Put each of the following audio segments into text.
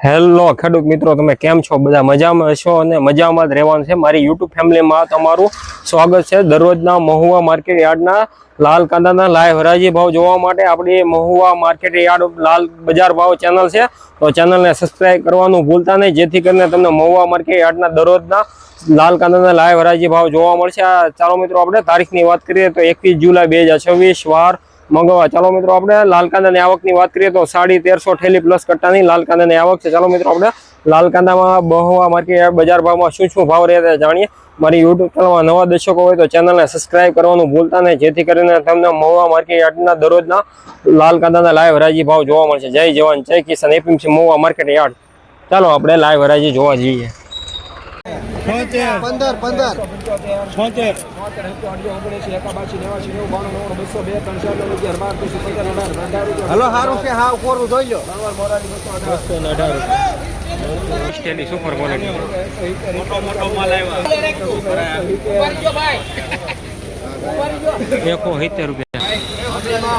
Hello ખેડૂત મિત્રો, તમે કેમ છો? બધા મજામાં હશો અને મજામાં જ રહેવાનું છે. મારી યુટ્યુબ ફેમિલીમાં તમારું સ્વાગત છે. દરરોજના મહુવા માર્કેટ યાર્ડના લાલ કાંદાના લાઈવ હરાજી ભાવ જોવા માટે આપણી મહુવા માર્કેટ યાર્ડ લાલ બજાર ભાવ ચેનલ છે, તો ચેનલને સબસ્ક્રાઈબ કરવાનું ભૂલતા નહીં, જેથી કરીને તમને મહુવા માર્કેટ યાર્ડના દરરોજના લાલ કાંદાના લાઈવ હરાજી ભાવ જોવા મળશે. ચાલો મિત્રો, આપણે તારીખની વાત કરીએ તો 21 જુલાઈ 2026 વાર મંગળવાર. ચાલો મિત્રો, આપણે લાલ કાંદાની આવકની વાત કરીએ તો 1350 ઠેલી પ્લસ કટ્ટાની લાલ કાંદાની આવક છે. ચાલો મિત્રો, આપણે લાલ કાંદામાં મહુવા માર્કેટ બજાર ભાવમાં શું ભાવ રહ્યા જાણીએ. મારી યુટ્યુબ ચેનલમાં નવા દર્શકો હોય તો ચેનલને સબસ્ક્રાઈબ કરવાનું ભૂલતા નહીં, જેથી કરીને તમને મહુવા માર્કેટ યાર્ડના દરરોજના લાલ કાંદાના લાઈવ હરાજી ભાવ જોવા મળશે. જય જવાન જય કિસાન, એપીએમસી મહુવા માર્કેટ યાર્ડ. ચાલો આપણે લાઈવ હરાજી જોવા જઈએ. 15 હલો, સારું છે. હા, કોરું જોઈ લો. 218 સુપર ક્વોલિટી. ₹170.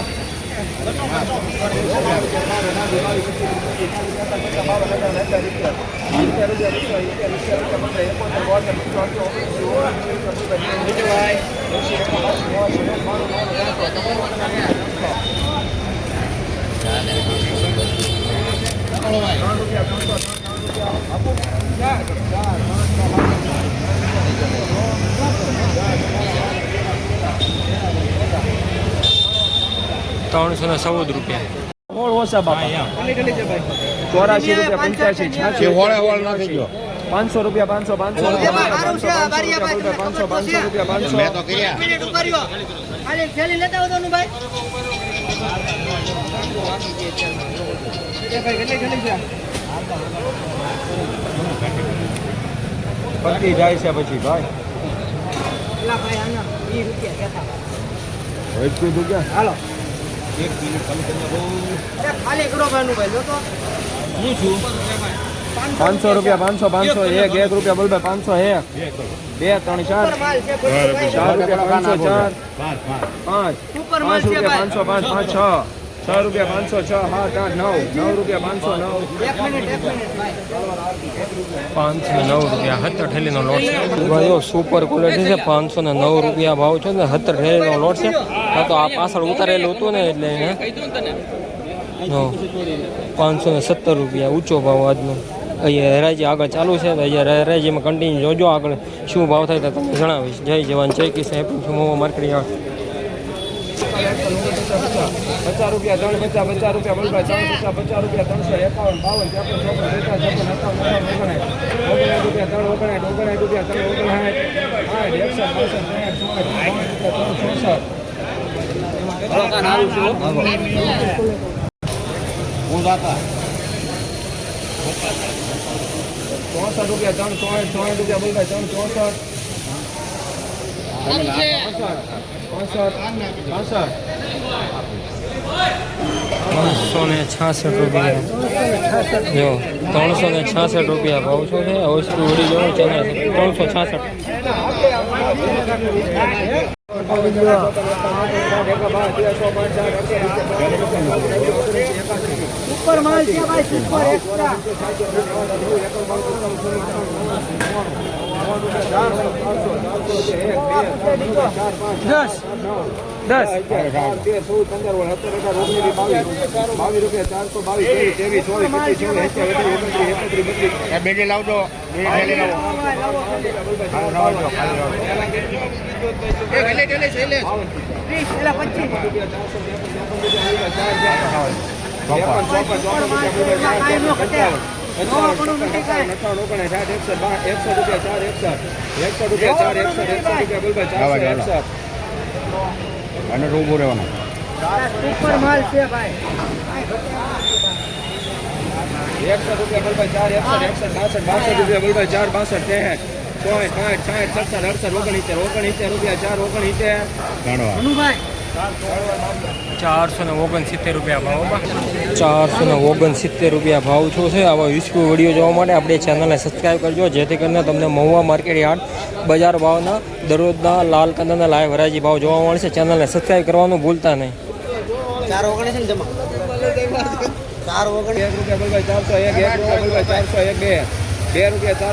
₹314. ઓછા બાપા. 84 રૂપિયા 85 500 રૂપિયા 500 પતી જાય છે પછી ભાઈ. હાલો 500 રૂપિયા 500 1 રૂપિયા બોલ ભાઈ. 500 1 2 3 4 રૂપિયા 500 4 5 રૂપિયા 505 5 6 રૂપિયા 506 7 8 9 રૂપિયા 509 રૂપિયા 70 ઠેલીનો લોટ છે ભાઈઓ. સુપર ક્વોલિટી છે. 509 રૂપિયા ભાવ છે ને 70 ઠેલીનો લોટ છે. તો આ પાછળ ઉતારેલું હતું ને એટલે એને 517 રૂપિયા ઊંચો ભાવ આજનો. અહીંયા હરાજી આગળ ચાલુ છે, તો અહીંયા હરાજીમાં કન્ટિન્યુ જોજો. આગળ શું ભાવ થાય તો તમને જણાવીશ. જય જવાન જય કિસાન, એપીએમસી મહુવા માર્કેટ યાર્ડ. 50 રૂપિયા 3 50 રૂપિયા બોલ ભાઈ. 50 રૂપિયા 351 52 ₹366 રૂપિયા. જો 366 રૂપિયા ભાવ છો છે. વસ્તુ ઉડી જવું ચેનલ 366. સુપર માલ છે ભાઈ. સુપર એક્સ્ટ્રા સુપર માલ છે ભાઈ. 100 રૂપિયા બોલ ભાઈ. 4 161 62 રૂપિયા બોલ ભાઈ. 4 62 63 60 60 67 રૂપિયા 469 રૂપિયા ભાવ. 469 રૂપિયા ભાવ છો છે. આવા યુઝફુલ વિડીયો જોવા માટે આપણી ચેનલને સબસ્ક્રાઈબ કરજો, જેથી કરીને તમને મહુવા માર્કેટ યાર્ડ બજાર ભાવના દરરોજના લાલ કાંદાના લાઈવ હરાજી ભાવ જોવા મળશે. ચેનલને સબસ્ક્રાઈબ કરવાનું ભૂલતા નહીં. 419 જમા ₹1 બોલભાઈ 400 1 ₹1 બોલભાઈ 400 1 2 ₹2 400 2 3 4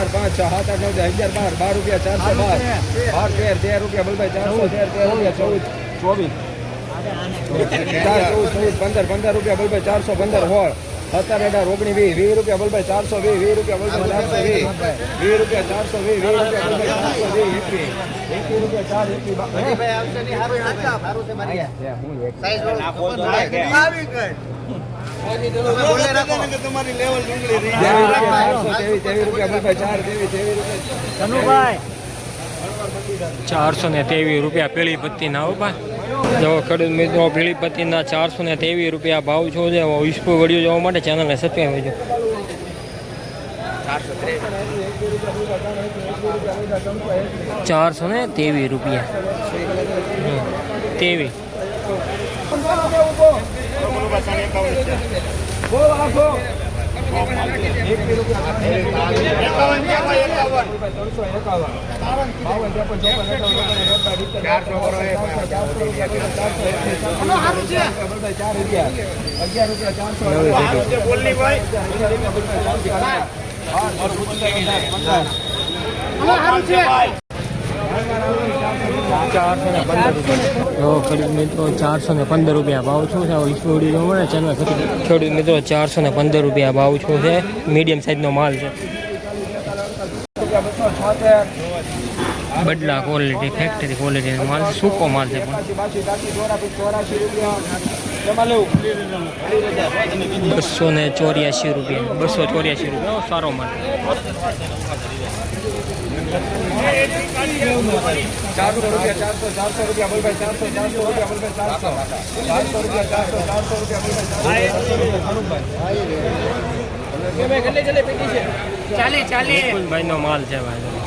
5 6 7 8 9 10 11 12 ₹400 12 12 13 બોલભાઈ 400 13 14 15 ₹15 બોલભાઈ 400 15 16 17 18 19 20 ₹20 બોલભાઈ 420 ₹20 બોલભાઈ 420 ₹420 બોલભાઈ 420 ₹423 પેલી પત્તી ના ઉભા જો ખેડૂત મિત્રો પેલી પત્તીના ₹423 ભાવ છો છે વિશ્વ વિડીયો જોવા માટે ચેનલને સબસ્ક્રાઈબ કરજો. ₹423 તેવી ખેડૂત મિત્રો ₹415 ભાવ શું છે વિશ્વ વિડીયો મળે ચેનલ ખેડૂત મિત્રો ₹415 ભાવ શું છે મીડિયમ સાઇઝનો માલ છે બદલા ક્વોલિટી ફેક્ટરી ક્વોલિટીનો માલ સૂકો માલ છે પણ ₹284 સારો માલ ₹400 બોલભાઈ 400 બોલભાઈ 400 ભાઈ નો માલ છે ભાઈ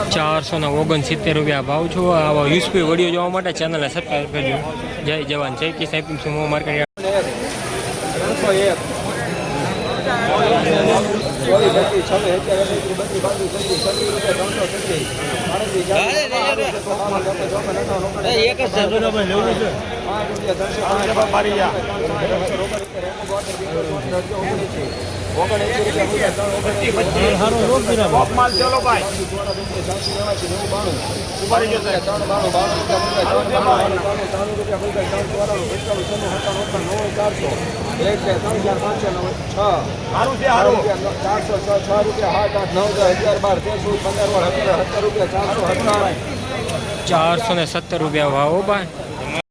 ₹469 ભાવ છો આવા યુસપી વિડીયો જોવા માટે ચેનલને સબસ્ક્રાઈબ કરજો. જય જવાન જય કિસાન સમૂહ માર્કેટ ₹417 ભાવ ભાઈ